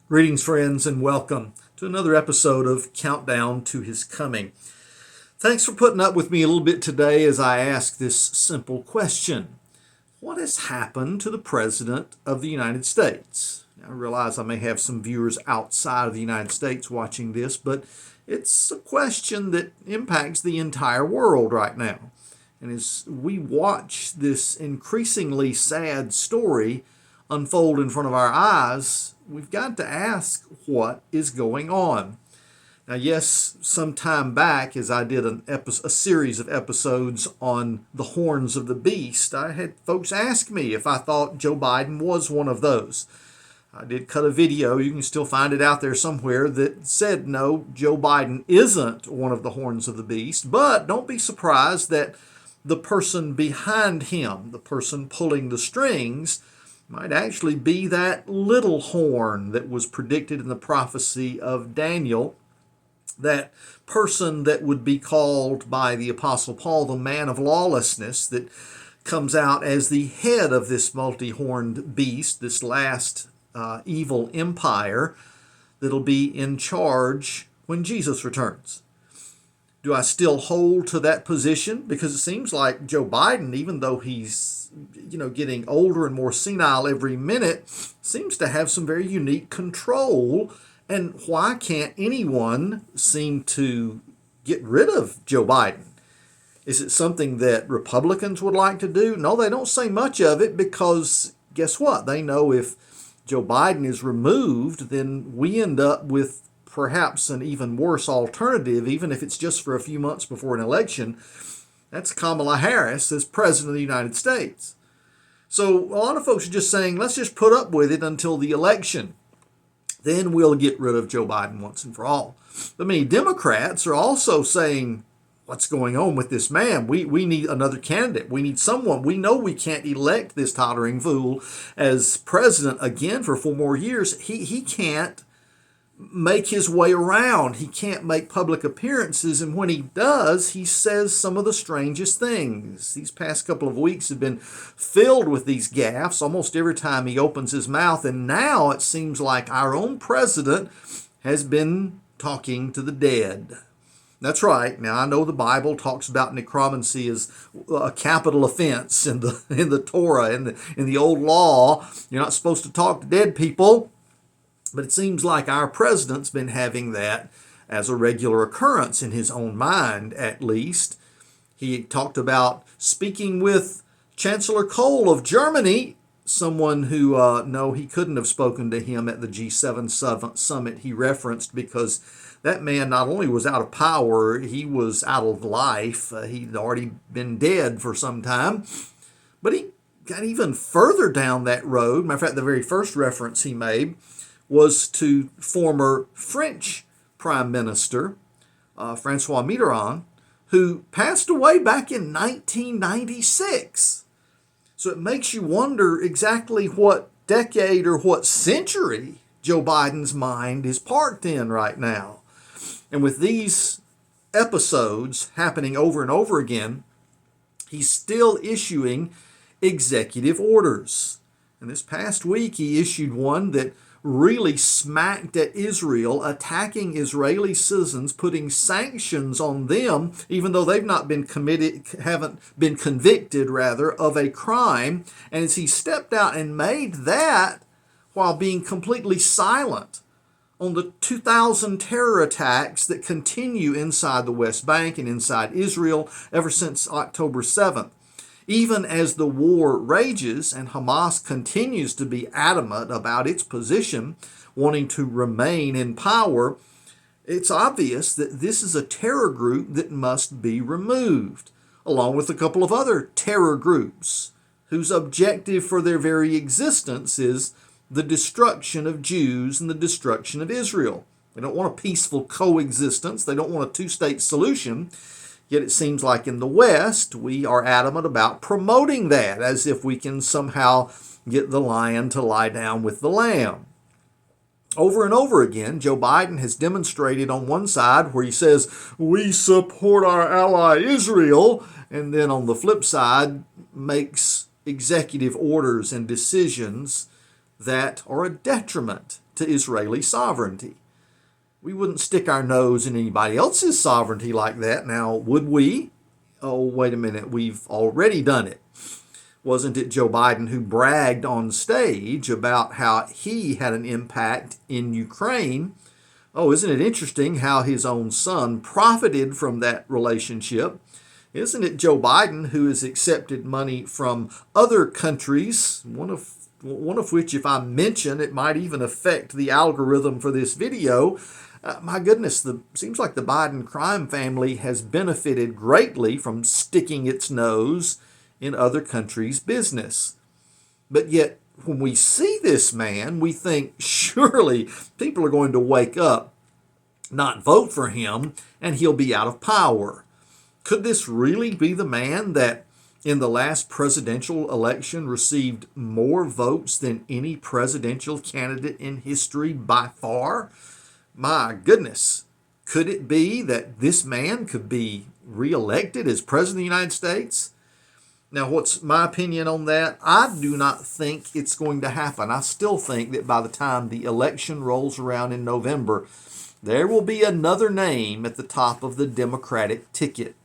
Greetings, friends, and welcome to another episode of Countdown to His Coming. Thanks for putting up with me a little bit today as I ask this simple question. What has happened to the President of the United States? Now, I realize I may have some viewers outside of the United States watching this, but it's a question that impacts the entire world right now. And as we watch this increasingly sad story unfold in front of our eyes, we've got to ask what is going on. Now, yes, some time back, as I did a series of episodes on the horns of the beast, I had folks ask me if I thought Joe Biden was one of those. I did cut a video, you can still find it out there somewhere, that said no, Joe Biden isn't one of the horns of the beast, but don't be surprised that the person behind him, the person pulling the strings, might actually be that little horn that was predicted in the prophecy of Daniel, that person that would be called by the Apostle Paul the man of lawlessness, that comes out as the head of this multi-horned beast, this last evil empire that'll be in charge when Jesus returns. Do I still hold to that position? Because it seems like Joe Biden, even though he's getting older and more senile every minute, seems to have some very unique control. And why can't anyone seem to get rid of Joe Biden? Is it something that Republicans would like to do? No, they don't say much of it because guess what? They know if Joe Biden is removed, then we end up with perhaps an even worse alternative, even if it's just for a few months before an election. That's Kamala Harris as President of the United States. So a lot of folks are just saying, let's just put up with it until the election. Then we'll get rid of Joe Biden once and for all. But many Democrats are also saying, what's going on with this man? We need another candidate. We need someone. We know we can't elect this tottering fool as president again for 4 more years. He can't make his way around. He can't make public appearances, and when he does, he says some of the strangest things. These past couple of weeks have been filled with these gaffes almost every time he opens his mouth, and now it seems like our own president has been talking to the dead. That's right. Now, I know the Bible talks about necromancy as a capital offense in the Torah, in the old law. You're not supposed to talk to dead people. But it seems like our president's been having that as a regular occurrence in his own mind, at least. He talked about speaking with Chancellor Kohl of Germany, someone who, no, he couldn't have spoken to him at the G7 summit he referenced, because that man not only was out of power, he was out of life. He'd already been dead for some time. But he got even further down that road. Matter of fact, the very first reference he made was to former French Prime Minister Francois Mitterrand, who passed away back in 1996. So it makes you wonder exactly what decade or what century Joe Biden's mind is parked in right now. And with these episodes happening over and over again, he's still issuing executive orders. And this past week, he issued one that really smacked at Israel, attacking Israeli citizens, putting sanctions on them, even though they've not been haven't been convicted, rather, of a crime. And as he stepped out and made that while being completely silent on the 2,000 terror attacks that continue inside the West Bank and inside Israel ever since October 7th. Even as the war rages and Hamas continues to be adamant about its position, wanting to remain in power, it's obvious that this is a terror group that must be removed, along with a couple of other terror groups whose objective for their very existence is the destruction of Jews and the destruction of Israel. They don't want a peaceful coexistence. They don't want a two-state solution. Yet it seems like in the West, we are adamant about promoting that, as if we can somehow get the lion to lie down with the lamb. Over and over again, Joe Biden has demonstrated on one side where he says, we support our ally Israel, and then on the flip side makes executive orders and decisions that are a detriment to Israeli sovereignty. We wouldn't stick our nose in anybody else's sovereignty like that. Now, would we? Oh, wait a minute. We've already done it. Wasn't it Joe Biden who bragged on stage about how he had an impact in Ukraine? Oh, isn't it interesting how his own son profited from that relationship? Isn't it Joe Biden who has accepted money from other countries, one of which, if I mention, it might even affect the algorithm for this video? My goodness, seems like the Biden crime family has benefited greatly from sticking its nose in other countries' business. But yet, when we see this man, we think surely people are going to wake up, not vote for him, and he'll be out of power. Could this really be the man that in the last presidential election received more votes than any presidential candidate in history by far? My goodness, could it be that this man could be reelected as president of the United States? Now, what's my opinion on that? I do not think it's going to happen. I still think that by the time the election rolls around in November, there will be another name at the top of the Democratic ticket.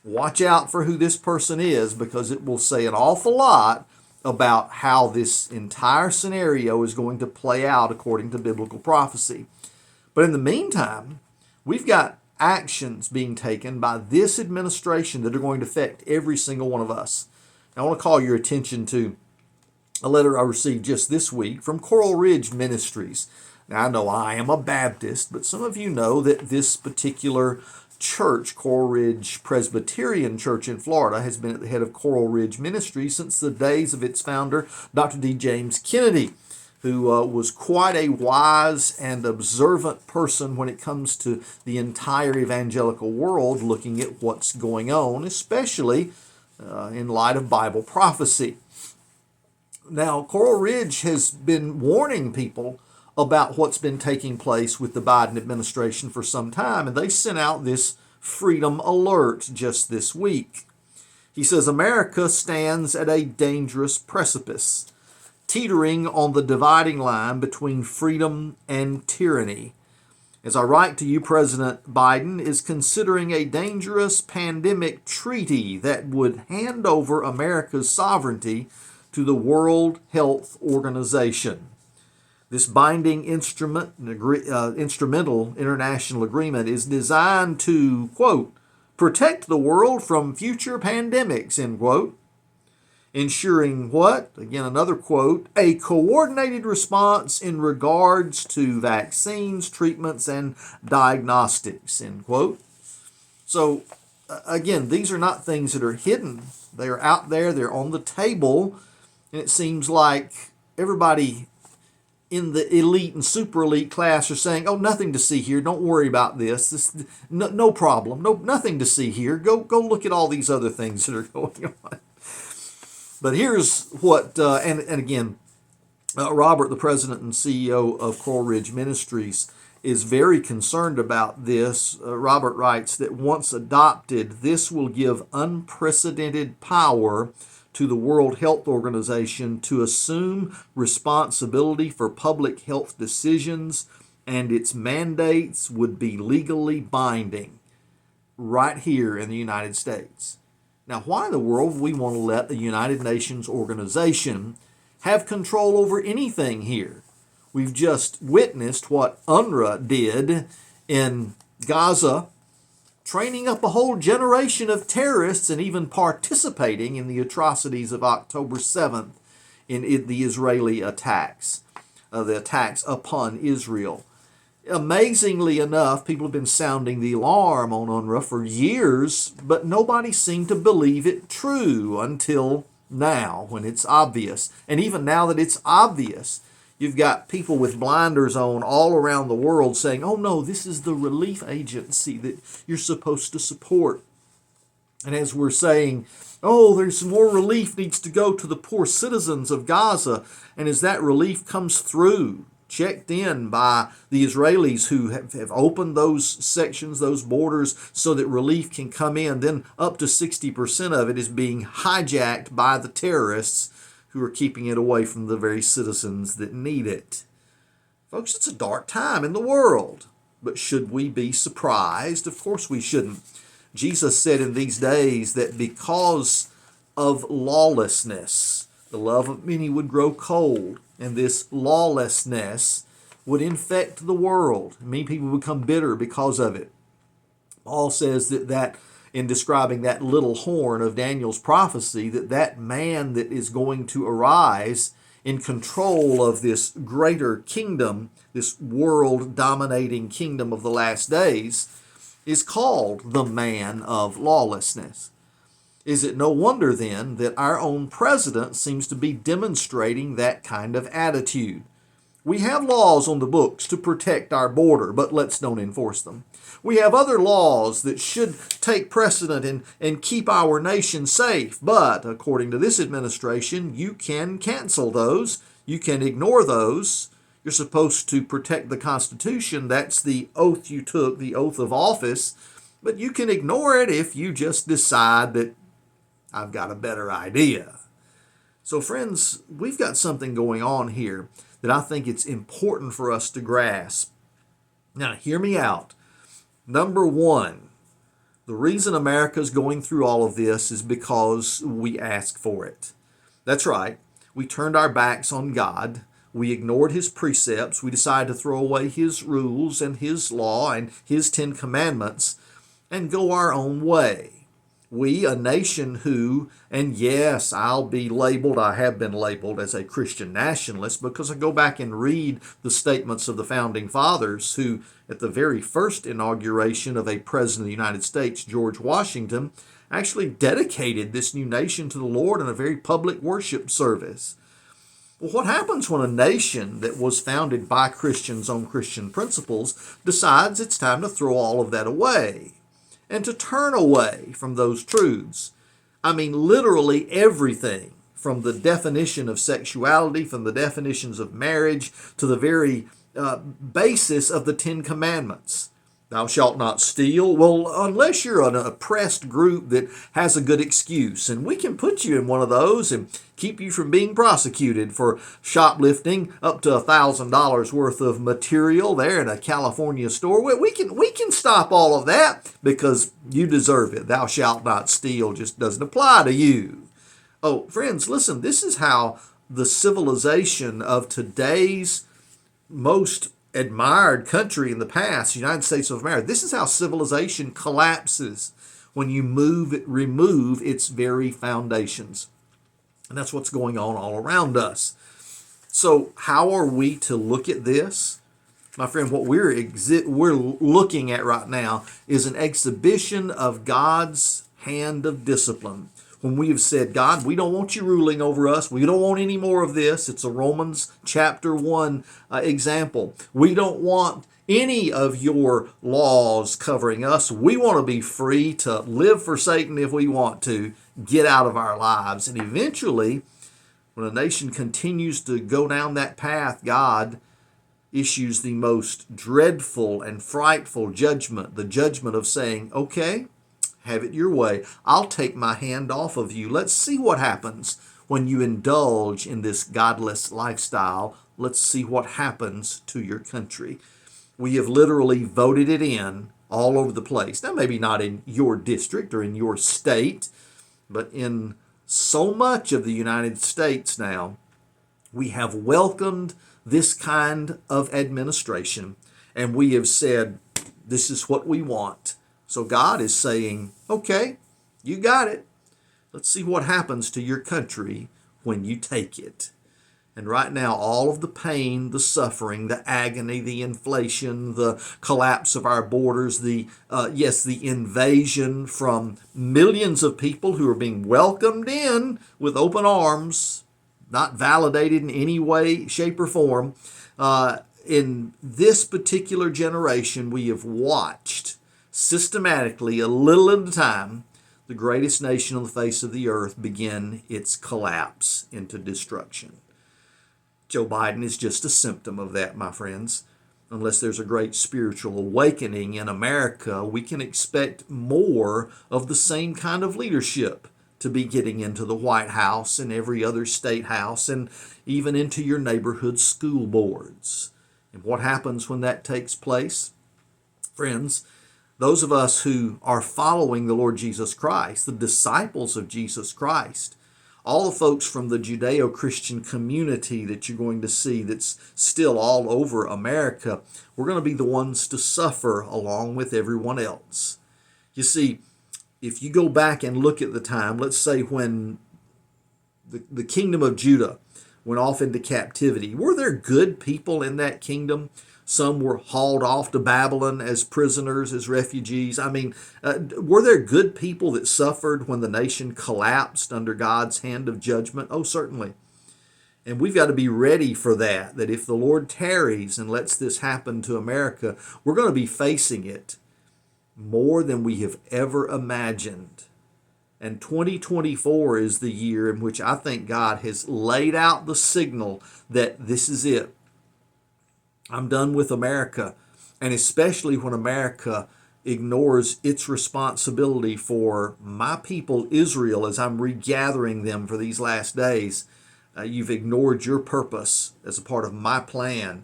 Watch out for who this person is, because it will say an awful lot about how this entire scenario is going to play out according to biblical prophecy. But in the meantime, we've got actions being taken by this administration that are going to affect every single one of us. Now, I want to call your attention to a letter I received just this week from Coral Ridge Ministries. Now, I know I am a Baptist, but some of you know that this particular church, Coral Ridge Presbyterian Church in Florida, has been at the head of Coral Ridge Ministries since the days of its founder, Dr. D. James Kennedy, who was quite a wise and observant person when it comes to the entire evangelical world, looking at what's going on, especially in light of Bible prophecy. Now, Coral Ridge has been warning people about what's been taking place with the Biden administration for some time, and they sent out this freedom alert just this week. He says, America stands at a dangerous precipice, teetering on the dividing line between freedom and tyranny. As I write to you, President Biden is considering a dangerous pandemic treaty that would hand over America's sovereignty to the World Health Organization. This binding instrumental international agreement is designed to, quote, protect the world from future pandemics, end quote. Ensuring what? Again, another quote, a coordinated response in regards to vaccines, treatments, and diagnostics, end quote. So, again, these are not things that are hidden. They are out there, they're on the table, and it seems like everybody in the elite and super elite class are saying, oh, nothing to see here, don't worry about this, no problem, nothing to see here, go look at all these other things that are going on. But here's what, and again, Robert, the president and CEO of Coral Ridge Ministries, is very concerned about this. Robert writes that once adopted, this will give unprecedented power to the World Health Organization to assume responsibility for public health decisions, and its mandates would be legally binding right here in the United States. Now, why in the world would we want to let the United Nations organization have control over anything here? We've just witnessed what UNRWA did in Gaza, training up a whole generation of terrorists and even participating in the atrocities of October 7th in the Israeli attacks, the attacks upon Israel. Amazingly enough, people have been sounding the alarm on UNRWA for years, but nobody seemed to believe it true until now, when it's obvious. And even now that it's obvious, you've got people with blinders on all around the world saying, oh no, this is the relief agency that you're supposed to support. And as we're saying, oh, there's more relief needs to go to the poor citizens of Gaza. And as that relief comes through, checked in by the Israelis who have opened those sections, those borders, so that relief can come in, then up to 60% of it is being hijacked by the terrorists who are keeping it away from the very citizens that need it. Folks, it's a dark time in the world. But should we be surprised? Of course we shouldn't. Jesus said in these days that because of lawlessness, the love of many would grow cold, and this lawlessness would infect the world. Many people become bitter because of it. Paul says that in describing that little horn of Daniel's prophecy, that man that is going to arise in control of this greater kingdom, this world-dominating kingdom of the last days, is called the man of lawlessness. Is it no wonder then that our own president seems to be demonstrating that kind of attitude? We have laws on the books to protect our border, but let's don't enforce them. We have other laws that should take precedent and keep our nation safe, but according to this administration, you can cancel those. You can ignore those. You're supposed to protect the Constitution. That's the oath you took, the oath of office. But you can ignore it if you just decide that I've got a better idea. So friends, we've got something going on here that I think it's important for us to grasp. Now, hear me out. Number one, the reason America's going through all of this is because we asked for it. That's right. We turned our backs on God. We ignored His precepts. We decided to throw away His rules and His law and His 10 Commandments and go our own way. We, a nation who, and yes, I'll be labeled, I have been labeled as a Christian nationalist because I go back and read the statements of the Founding Fathers who, at the very first inauguration of a President of the United States, George Washington, actually dedicated this new nation to the Lord in a very public worship service. Well, what happens when a nation that was founded by Christians on Christian principles decides it's time to throw all of that away and to turn away from those truths? I mean, literally everything from the definition of sexuality, from the definitions of marriage, to the very basis of the 10 Commandments. Thou shalt not steal. Well, unless you're an oppressed group that has a good excuse, and we can put you in one of those and keep you from being prosecuted for shoplifting up to $1,000 worth of material there in a California store. We can stop all of that because you deserve it. Thou shalt not steal just doesn't apply to you. Oh, friends, listen, this is how the civilization of today's most admired country in the past, the United States of America, this is how civilization collapses when you remove its very foundations. And that's what's going on all around us. So how are we to look at this? My friend, what we're looking at right now is an exhibition of God's hand of discipline. When we have said, God, we don't want you ruling over us. We don't want any more of this. It's a Romans chapter 1 example. We don't want any of your laws covering us. We want to be free to live for Satan if we want to, get out of our lives. And eventually, when a nation continues to go down that path, God issues the most dreadful and frightful judgment, the judgment of saying, okay, have it your way. I'll take my hand off of you. Let's see what happens when you indulge in this godless lifestyle. Let's see what happens to your country. We have literally voted it in all over the place. Now, maybe not in your district or in your state, but in so much of the United States now, we have welcomed this kind of administration, and we have said, this is what we want. So God is saying, okay, you got it. Let's see what happens to your country when you take it. And right now, all of the pain, the suffering, the agony, the inflation, the collapse of our borders, the invasion from millions of people who are being welcomed in with open arms, not validated in any way, shape, or form. In this particular generation, we have watched systematically, a little at a time, the greatest nation on the face of the earth begin its collapse into destruction. Joe Biden is just a symptom of that, my friends. Unless there's a great spiritual awakening in America, we can expect more of the same kind of leadership to be getting into the White House and every other state house and even into your neighborhood school boards. And what happens when that takes place? Friends, those of us who are following the Lord Jesus Christ, the disciples of Jesus Christ, all the folks from the Judeo-Christian community that you're going to see that's still all over America, we're going to be the ones to suffer along with everyone else. You see, if you go back and look at the time, let's say when the kingdom of Judah went off into captivity, were there good people in that kingdom? Some were hauled off to Babylon as prisoners, as refugees. I mean, were there good people that suffered when the nation collapsed under God's hand of judgment? Oh, certainly. And we've got to be ready for that, that if the Lord tarries and lets this happen to America, we're going to be facing it more than we have ever imagined. And 2024 is the year in which I think God has laid out the signal that this is it. I'm done with America, and especially when America ignores its responsibility for my people Israel as I'm regathering them for these last days. You've ignored your purpose as a part of my plan.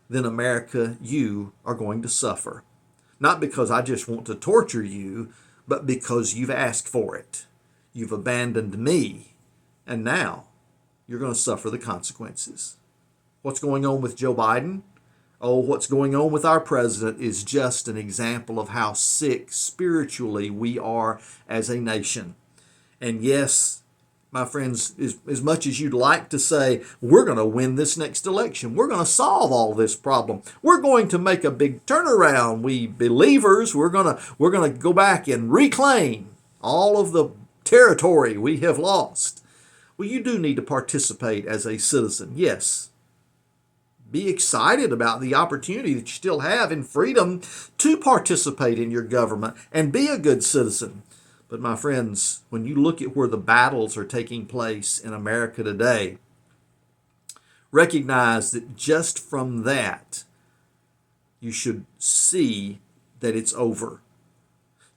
Then America, you are going to suffer. Not because I just want to torture you, but because you've asked for it. You've abandoned me, and now you're going to suffer the consequences. What's going on with Joe Biden? Oh, what's going on with our president is just an example of how sick spiritually we are as a nation. And yes, my friends, as much as you'd like to say, we're going to win this next election, we're going to solve all this problem, we're going to make a big turnaround, we believers, we're going to go back and reclaim all of the territory we have lost. Well, you do need to participate as a citizen, yes. Be excited about the opportunity that you still have in freedom to participate in your government and be a good citizen. But my friends, when you look at where the battles are taking place in America today, recognize that just from that, you should see that it's over.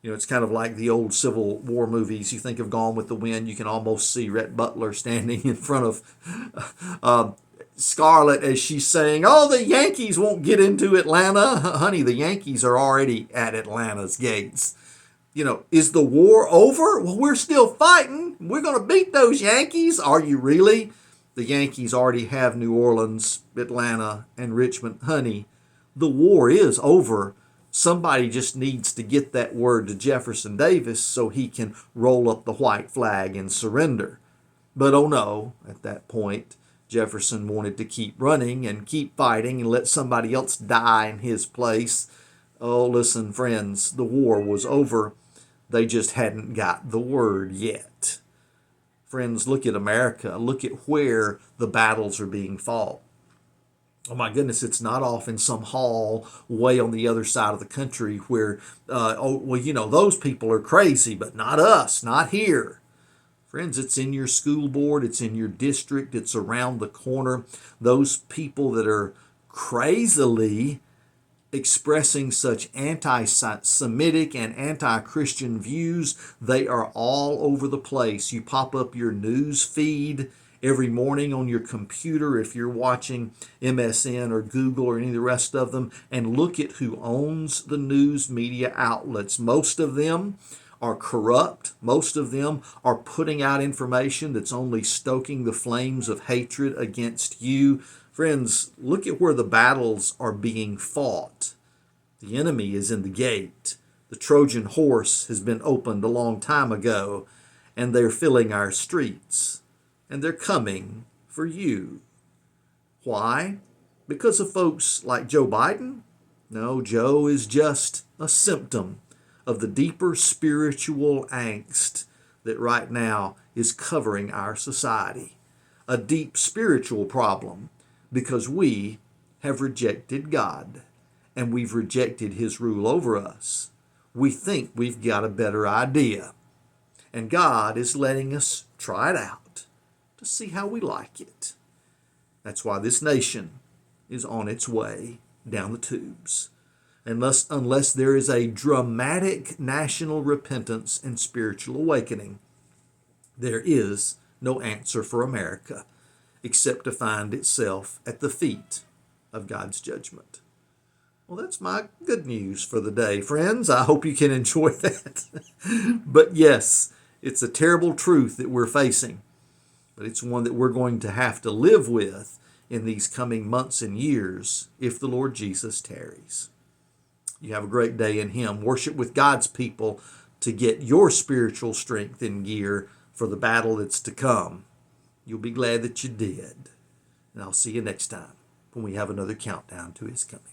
You know, it's kind of like the old Civil War movies. You think of Gone with the Wind, you can almost see Rhett Butler standing in front of Scarlett as she's saying, oh, the Yankees won't get into Atlanta. Honey, the Yankees are already at Atlanta's gates. You know, is the war over? Well, we're still fighting. We're going to beat those Yankees. Are you really? The Yankees already have New Orleans, Atlanta, and Richmond. Honey, the war is over. Somebody just needs to get that word to Jefferson Davis so he can roll up the white flag and surrender. But oh no, at that point, Jefferson wanted to keep running and keep fighting and let somebody else die in his place. Oh, listen, friends, the war was over. They just hadn't got the word yet. Friends, look at America. Look at where the battles are being fought. Oh my goodness, it's not off in some hall way on the other side of the country where, those people are crazy, but not us, not here. Friends, it's in your school board, it's in your district, it's around the corner. Those people that are crazily expressing such anti-Semitic and anti-Christian views, they are all over the place. You pop up your news feed every morning on your computer if you're watching MSN or Google or any of the rest of them, and look at who owns the news media outlets. Most of them are corrupt. Most of them are putting out information that's only stoking the flames of hatred against you. Friends, look at where the battles are being fought. The enemy is in the gate. The Trojan horse has been opened a long time ago, and they're filling our streets. And they're coming for you. Why? Because of folks like Joe Biden? No, Joe is just a symptom of the deeper spiritual angst that right now is covering our society. A deep spiritual problem because we have rejected God and we've rejected His rule over us. We think we've got a better idea. And God is letting us try it out to see how we like it. That's why this nation is on its way down the tubes. Unless there is a dramatic national repentance and spiritual awakening, there is no answer for America except to find itself at the feet of God's judgment. Well, that's my good news for the day, friends. I hope you can enjoy that. But yes, it's a terrible truth that we're facing, but it's one that we're going to have to live with in these coming months and years if the Lord Jesus tarries. You have a great day in Him. Worship with God's people to get your spiritual strength in gear for the battle that's to come. You'll be glad that you did. And I'll see you next time when we have another countdown to His coming.